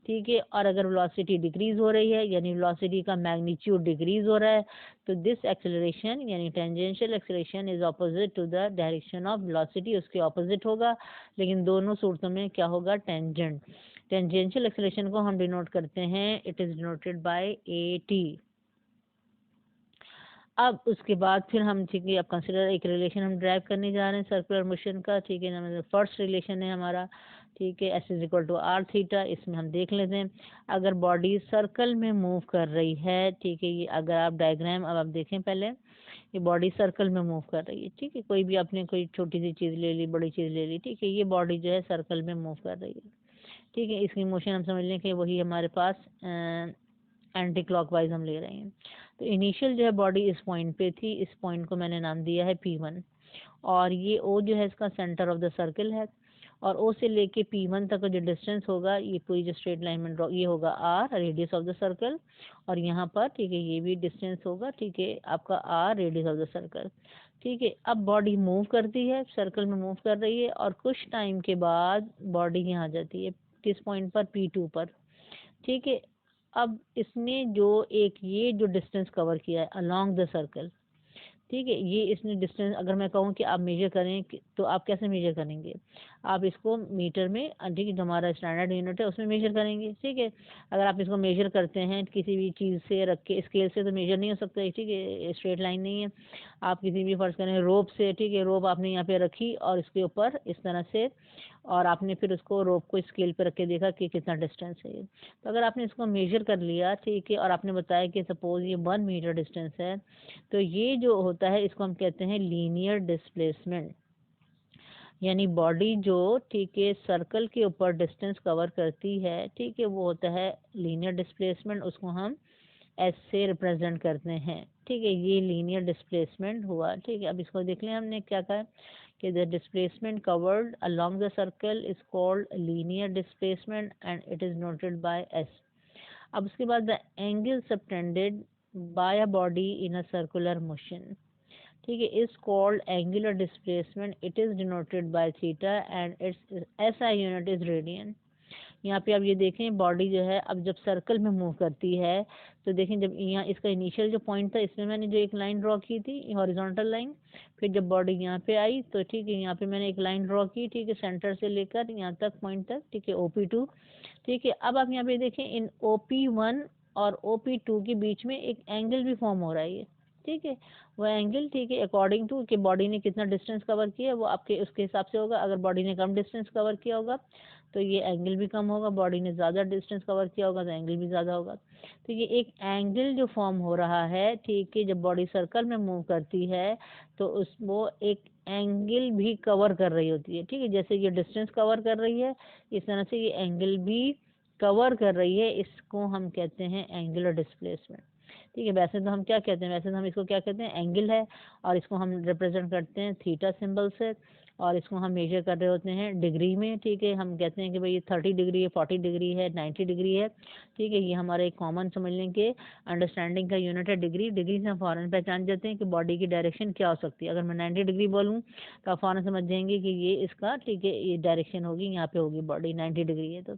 ठीक है, और अगर वेलोसिटी डिक्रीज हो रही है, यानी वेलोसिटी का मैग्नीट्यूड डिक्रीज हो रहा है, तो दिस एक्सेलरेशन यानी tangential acceleration is opposite to the direction of velocity, उसके ऑपोजिट होगा। लेकिन दोनों सूरतों में क्या होगा, टेंजेंट। टेंजेंशियल एक्सेलरेशन को हम डिनोट करते हैं, it is denoted by AT। अब उसके बाद फिर हम, ठीक है, अब कंसिडर एक रिलेशन हम ड्राइव करने जा रहे हैं सर्कुलर मोशन का। ठीक है, मतलब फर्स्ट रिलेशन है हमारा, ठीक है, S is equal to R theta. इसमें हम देख लेते हैं, अगर बॉडी सर्कल में मूव कर रही है, ठीक है, ये अगर आप डायग्राम अब आप देखें पहले, ये बॉडी सर्कल में मूव कर रही है। ठीक है, कोई भी आपने कोई छोटी सी चीज़ ले ली, बड़ी चीज़ ले ली, ठीक है, ये बॉडी जो है सर्कल में मूव कर रही है। ठीक है, इसकी मोशन हम समझ लें कि वही हमारे पास एंटी क्लॉकवाइज हम ले रहे हैं। तो इनिशियल जो है बॉडी इस पॉइंट पे थी, इस पॉइंट को मैंने नाम दिया है P1, और ये O जो है इसका सेंटर ऑफ द सर्कल है, और O से लेके P1 तक का जो डिस्टेंस होगा, ये पूरी जो स्ट्रेट लाइन में ड्रॉ, ये होगा R radius of the circle, और यहाँ पर, ठीक है, ये भी डिस्टेंस होगा, ठीक है, आपका R radius of the circle. ठीक है, अब बॉडी मूव करती है, सर्कल में मूव कर रही है, और कुछ टाइम के बाद बॉडी यहाँ आ जाती है, किस पॉइंट पर, P2 पर। ठीक है, अब इसने जो एक ये जो डिस्टेंस कवर किया है अलोंग द सर्कल, ठीक है, ये इसने डिस्टेंस, अगर मैं कहूँ कि आप मेजर करें तो आप कैसे मेजर करेंगे, आप इसको मीटर में, ठीक है, जो हमारा स्टैंडर्ड यूनिट है उसमें मेजर करेंगे। ठीक है, अगर आप इसको मेजर करते हैं किसी भी चीज़ से रख के, स्केल से तो मेजर नहीं हो सकता है, ठीक है, स्ट्रेट लाइन नहीं है। आप किसी भी फर्ज करें रोप से, ठीक है, रोप आपने यहाँ पे रखी और इसके ऊपर इस तरह से, और आपने फिर उसको रोप को स्केल पे रख के देखा कि कितना डिस्टेंस है ये। तो अगर आपने इसको मेजर कर लिया, ठीक है, और आपने बताया कि सपोज ये 1 मीटर डिस्टेंस है, तो ये जो होता है इसको हम कहते हैं लीनियर डिस्प्लेसमेंट, यानी बॉडी जो, ठीक है, सर्कल के ऊपर डिस्टेंस कवर करती है, ठीक है, वो होता है लीनियर डिस्प्लेसमेंट, उसको हम S से रिप्रेजेंट करते हैं। ठीक है, ये लीनियर डिस्प्लेसमेंट हुआ। ठीक है, अब इसको देख लें हमने क्या कहा कि the displacement covered along the circle is called linear displacement and it is noted bye S। अब उसके बाद the angle subtended bye a body in a circular motion, ठीक है, is called angular displacement, it is denoted by theta and it's SI unit is radian. यहाँ पे आप ये देखें, बॉडी जो है अब जब सर्कल में मूव करती है, तो देखें जब यहाँ इसका इनिशियल जो पॉइंट था, इसमें मैंने जो एक लाइन ड्रॉ की थी हॉरिजॉन्टल लाइन, फिर जब बॉडी यहाँ पे आई तो, ठीक है, यहाँ पे मैंने एक लाइन ड्रॉ की, ठीक है, सेंटर से लेकर यहाँ तक पॉइंट तक, ठीक है, OP2। ठीक है, अब आप यहाँ पे देखें इन OP1 और OP2 के बीच में एक एंगल भी फॉर्म हो रहा है, ये ठीक है। वो एंगल, ठीक है, अकॉर्डिंग टू कि बॉडी ने कितना डिस्टेंस कवर किया है वो आपके उसके हिसाब से होगा। अगर बॉडी ने कम डिस्टेंस कवर किया होगा तो ये एंगल भी कम होगा, बॉडी ने ज़्यादा डिस्टेंस कवर किया होगा तो एंगल भी ज़्यादा होगा। तो ये एक एंगल जो फॉर्म हो रहा है, ठीक है, जब बॉडी सर्कल में मूव करती है तो उस वो एक एंगल भी कवर कर रही होती है, ठीक है। जैसे ये डिस्टेंस कवर कर रही है, इस तरह से ये एंगल भी कवर कर रही है। इसको हम कहते हैं एंगुलर डिस्प्लेसमेंट, ठीक है। वैसे तो हम क्या कहते हैं, वैसे तो हम इसको क्या कहते हैं, एंगल है, और इसको हम रिप्रेजेंट करते हैं थीटा सिंबल से, और इसको हम मेजर कर रहे होते हैं डिग्री में, ठीक है। हम कहते हैं कि भाई ये 30 डिग्री है, 40 डिग्री है, 90 डिग्री है, ठीक है। ये हमारा एक कॉमन समझने के अंडरस्टैंडिंग का यूनिट है डिग्री। डिग्री से हम फ़ौरन पहचान जाते हैं कि बॉडी की डायरेक्शन क्या हो सकती है। अगर मैं 90 डिग्री बोलूँ तो आप फ़ौरन समझ जाएंगे कि ये इसका, ठीक है, ये डायरेक्शन होगी, यहाँ पे होगी बॉडी 90 डिग्री है तो,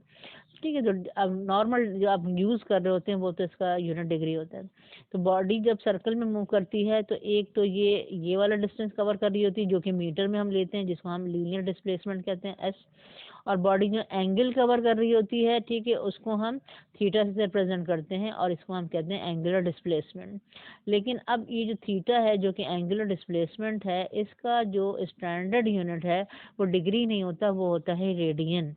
ठीक है। तो अब नॉर्मल जो आप यूज़ कर रहे होते हैं वो तो इसका यूनिट डिग्री होता है। तो बॉडी जब सर्कल में मूव करती है तो एक तो ये वाला डिस्टेंस कवर कर रही होती है जो कि मीटर में हम लेते हैं, जिसको हम लीनियर डिस्प्लेसमेंट कहते हैं, एस। और बॉडी जो एंगल कवर कर रही होती है, ठीक है, उसको हम थीटा से रिप्रेजेंट करते हैं और इसको हम कहते हैं एंगुलर डिस्प्लेसमेंट। लेकिन अब ये जो थीटा है जो कि एंगुलर डिस्प्लेसमेंट है, इसका जो स्टैंडर्ड यूनिट है वो डिग्री नहीं होता, वो होता है रेडियन,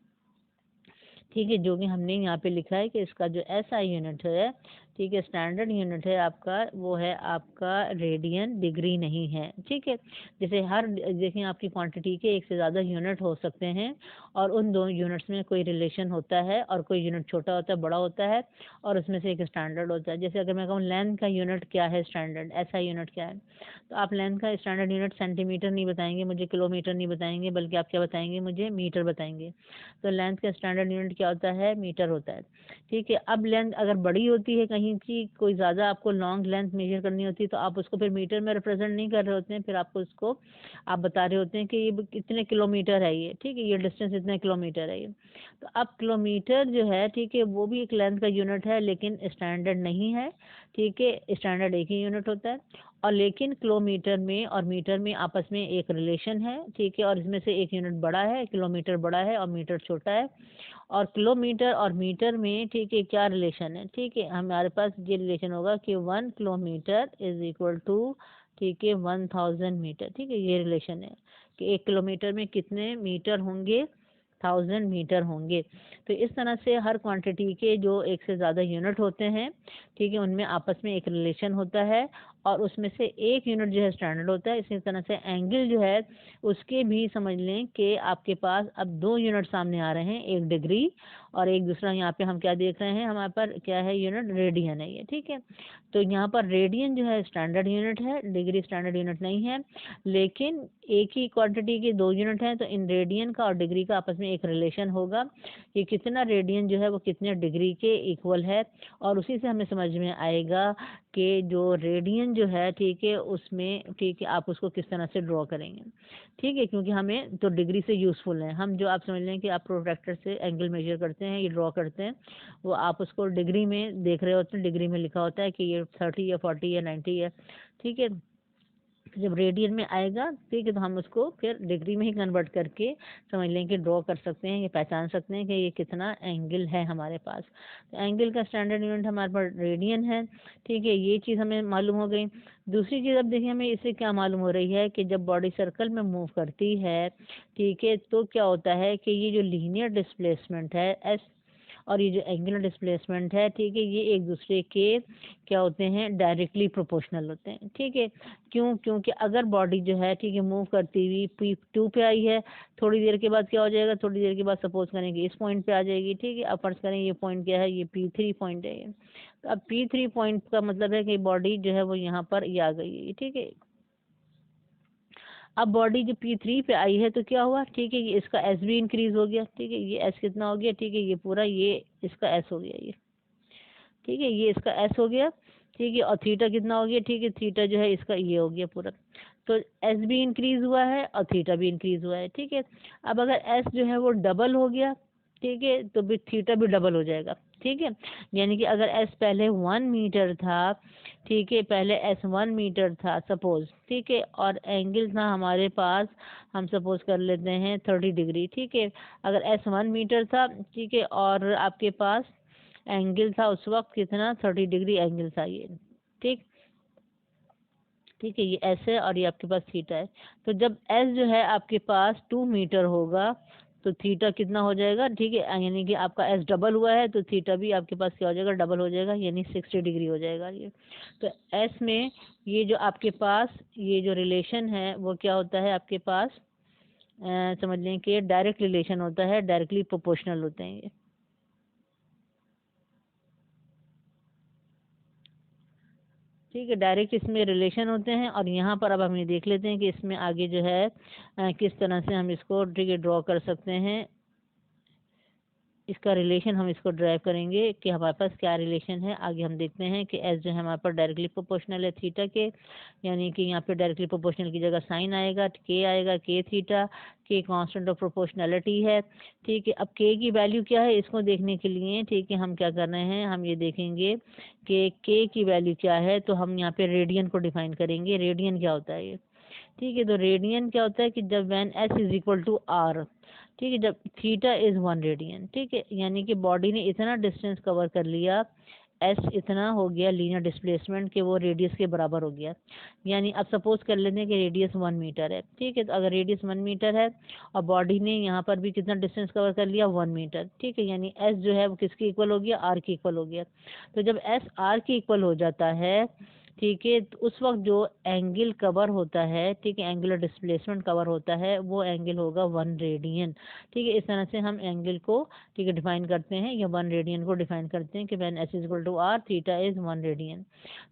ठीक है। जो कि हमने यहाँ पे लिखा है कि इसका जो एसआई यूनिट है, ठीक है, स्टैंडर्ड यूनिट है आपका, वो है आपका रेडियन, डिग्री नहीं है, ठीक है। जैसे हर देखें आपकी क्वांटिटी के एक से ज़्यादा यूनिट हो सकते हैं और उन दो यूनिट्स में कोई रिलेशन होता है, और कोई यूनिट छोटा होता है, बड़ा होता है, और उसमें से एक स्टैंडर्ड होता है। जैसे अगर मैं कहूँ लेंथ का यूनिट क्या है, स्टैंडर्ड एसआई यूनिट क्या है, तो आप लेंथ का स्टैंडर्ड यूनिट सेंटीमीटर नहीं बताएंगे मुझे, किलोमीटर नहीं बताएंगे, बल्कि आप क्या बताएंगे मुझे, मीटर बताएंगे। तो लेंथ का स्टैंडर्ड यूनिट क्या होता है, मीटर होता है, ठीक है। अब लेंथ अगर बड़ी होती है, कहीं की कोई ज़्यादा आपको लॉन्ग लेंथ मेजर करनी होती है, तो आप उसको फिर मीटर में रिप्रेजेंट नहीं कर रहे होते हैं, फिर आपको उसको आप बता रहे होते हैं कि ये कितने किलोमीटर है ये, ठीक है, ये डिस्टेंस इतने किलोमीटर है ये। तो अब किलोमीटर जो है, ठीक है, वो भी एक लेंथ का यूनिट है लेकिन स्टैंडर्ड नहीं है, ठीक है। स्टैंडर्ड एक ही यूनिट होता है, और लेकिन किलोमीटर में और मीटर में आपस में एक रिलेशन है, ठीक है। और इसमें से एक यूनिट बड़ा है, किलोमीटर बड़ा है और मीटर छोटा है। और किलोमीटर और मीटर में, ठीक है, क्या रिलेशन है, ठीक है, हमारे पास ये रिलेशन होगा कि 1 किलोमीटर इज इक्वल टू, ठीक है, 1000 मीटर, ठीक है। ये रिलेशन है कि 1 किलोमीटर में कितने मीटर होंगे, 1000 मीटर होंगे। तो इस तरह से हर क्वांटिटी के जो एक से ज़्यादा यूनिट होते हैं, ठीक है, उनमें आपस में एक रिलेशन होता है, और उसमें से एक यूनिट जो है स्टैंडर्ड होता है। इसी तरह से एंगल जो है उसके भी समझ लें कि आपके पास अब दो यूनिट सामने आ रहे हैं, एक डिग्री और एक दूसरा यहाँ पे हम क्या देख रहे हैं, हमारे पर क्या है यूनिट, रेडियन है ये, ठीक है। तो यहाँ पर रेडियन जो है स्टैंडर्ड यूनिट है, डिग्री स्टैंडर्ड यूनिट नहीं है, लेकिन एक ही क्वांटिटी के दो यूनिट हैं, तो इन रेडियन का और डिग्री का आपस में एक रिलेशन होगा कि कितना रेडियन जो है वो कितने डिग्री के इक्वल है। और उसी से हमें समझ में आएगा कि जो रेडियन जो है, ठीक है, उसमें, ठीक है, आप उसको किस तरह से ड्रॉ करेंगे, ठीक है। क्योंकि हमें तो डिग्री से यूज़फुल है, हम जो आप समझ लें कि आप प्रोट्रैक्टर से एंगल मेजर करते हैं, ये ड्रॉ करते हैं, वो आप उसको डिग्री में देख रहे होते हैं, डिग्री में लिखा होता है कि ये 30 या 40 या 90 है, ठीक है। जब रेडियन में आएगा, ठीक है, तो हम उसको फिर डिग्री में ही कन्वर्ट करके समझ लें कि ड्रॉ कर सकते हैं, ये पहचान सकते हैं कि ये कितना एंगल है हमारे पास। तो एंगल का स्टैंडर्ड यूनिट हमारे पास रेडियन है, ठीक है, ये चीज़ हमें मालूम हो गई। दूसरी चीज़ अब देखिए हमें इससे क्या मालूम हो रही है कि जब बॉडी सर्कल में मूव करती है, ठीक है, तो क्या होता है कि ये जो लीनियर डिस्प्लेसमेंट है एस, और ये जो एंगुलर डिस्प्लेसमेंट है, ठीक है, ये एक दूसरे के क्या होते हैं, डायरेक्टली प्रोपोर्शनल होते हैं, ठीक है। क्यों, क्योंकि अगर बॉडी जो है, ठीक है, मूव करती हुई P2 पे आई है, थोड़ी देर के बाद क्या हो जाएगा, थोड़ी देर के बाद सपोज करें कि इस पॉइंट पे आ जाएगी, ठीक है। अब फर्ज करें ये पॉइंट क्या है, ये P3 पॉइंट है ये। तो अब P3 पॉइंट का मतलब है कि बॉडी जो है वो यहाँ पर ये आ गई है, ठीक है। अब बॉडी जो P3 पे आई है तो क्या हुआ, ठीक है, ये इसका एस भी इंक्रीज हो गया, ठीक है, ये एस कितना हो गया, ठीक है, ये पूरा ये इसका एस हो गया ये, ठीक है, ये इसका एस हो गया, ठीक है। और थीटा कितना हो गया, ठीक है, थीटा जो है इसका ये हो गया पूरा। तो एस भी इंक्रीज हुआ है और थीटा भी इंक्रीज हुआ है, ठीक है। अब अगर एस जो है वो डबल हो गया, ठीक है, तो भी थीटा भी डबल हो जाएगा, ठीक है। यानी कि अगर एस पहले 1 मीटर था, ठीक है, पहले एस 1 मीटर था सपोज, ठीक है, और एंगल था हमारे पास, हम सपोज कर लेते हैं 30 डिग्री, ठीक है। अगर एस 1 मीटर था, ठीक है, और आपके पास एंगल था उस वक्त कितना, 30 डिग्री एंगल था ये, ठीक। ठीक है, ये एस है और ये आपके पास थीटा है। तो जब एस जो है आपके पास 2 मीटर होगा तो थीटा कितना हो जाएगा, ठीक है, यानी कि आपका एस डबल हुआ है तो थीटा भी आपके पास क्या हो जाएगा, डबल हो जाएगा, यानी 60 डिग्री हो जाएगा ये। तो एस में ये जो आपके पास ये जो रिलेशन है वो क्या होता है आपके पास, समझ लें कि डायरेक्ट रिलेशन होता है, डायरेक्टली प्रोपोर्शनल होते हैं ये। ठीक है, डायरेक्ट इसमें रिलेशन होते हैं। और यहाँ पर अब हम ये देख लेते हैं कि इसमें आगे जो है किस तरह से हम इसको, ठीक है, ड्रॉ कर सकते हैं। इसका रिलेशन हम इसको ड्राइव करेंगे कि हमारे पास क्या रिलेशन है। आगे हम देखते हैं कि एस जो है हमारे पास डायरेक्टली प्रोपोर्शनल है थीटा के, यानी कि यहाँ पे डायरेक्टली प्रोपोर्शनल की जगह साइन आएगा, के आएगा, के थीटा, के कांस्टेंट ऑफ प्रोपोर्शनैलिटी है। ठीक है, अब के की वैल्यू क्या है इसको देखने के लिए, ठीक है, हम क्या कर रहे हैं, हम ये देखेंगे कि के की वैल्यू क्या है। तो हम यहाँ पे रेडियन को डिफाइन करेंगे। रेडियन क्या होता है ये, ठीक है, तो रेडियन क्या होता है कि जब when S is equal to R, ठीक है, जब थीटा इज 1 रेडियन, ठीक है, यानी कि बॉडी ने इतना डिस्टेंस कवर कर लिया, एस इतना हो गया लीनियर डिस्प्लेसमेंट कि वो रेडियस के बराबर हो गया। यानी अब सपोज कर लेते हैं कि रेडियस 1 मीटर है, ठीक है, तो अगर रेडियस 1 मीटर है और बॉडी ने यहाँ पर भी कितना डिस्टेंस कवर कर लिया, 1 मीटर, ठीक है, यानी एस जो है वो किसके इक्वल हो गया, आर के इक्वल हो गया। तो जब एस आर के इक्वल हो जाता है, ठीक है, तो उस वक्त जो एंगल कवर होता है, ठीक है, एंगुलर डिस्प्लेसमेंट कवर होता है, वो एंगल होगा 1 रेडियन। ठीक है, इस तरह से हम एंगल को, ठीक है, डिफाइन करते हैं, या 1 रेडियन को डिफाइन करते हैं कि when S is equal to R theta is 1 radian.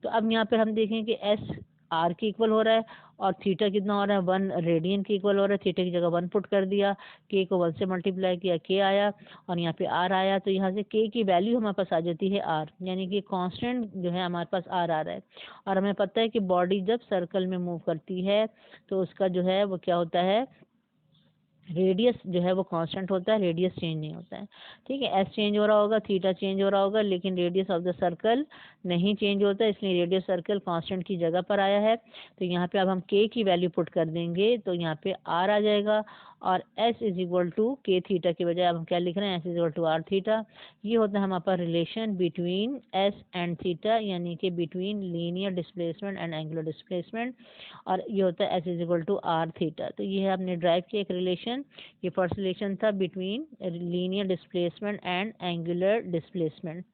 तो अब यहाँ पर हम देखें कि एस आर के इक्वल हो रहा है और थीटा कितना हो रहा है, 1 रेडियन के इक्वल हो रहा है। थीटा की जगह 1 पुट कर दिया, के को 1 से मल्टीप्लाई किया, के आया, और यहाँ पे आर आया। तो यहाँ से के की वैल्यू हमारे पास आ जाती है आर, यानी कि कांस्टेंट जो है हमारे पास आर आ रहा है। और हमें पता है कि बॉडी जब सर्कल में मूव करती है तो उसका जो है वो क्या होता है, रेडियस जो है वो कांस्टेंट होता है, रेडियस चेंज नहीं होता है। ठीक है, एस चेंज हो रहा होगा, थीटा चेंज हो रहा होगा, लेकिन रेडियस ऑफ द सर्कल नहीं चेंज होता, इसलिए रेडियस सर्कल कांस्टेंट की जगह पर आया है। तो यहाँ पे अब हम के की वैल्यू पुट कर देंगे तो यहाँ पे आर आ जाएगा, और S is equal to K theta के बजाय अब हम क्या लिख रहे हैं, S is equal to R theta. ये होता है हमारे पास relation between S and theta, यानी कि between linear displacement and angular displacement, और ये होता है S is equal to R theta. तो ये है हमने ड्राइव किया एक रिलेशन। ये फर्स्ट रिलेशन था between linear displacement and angular displacement.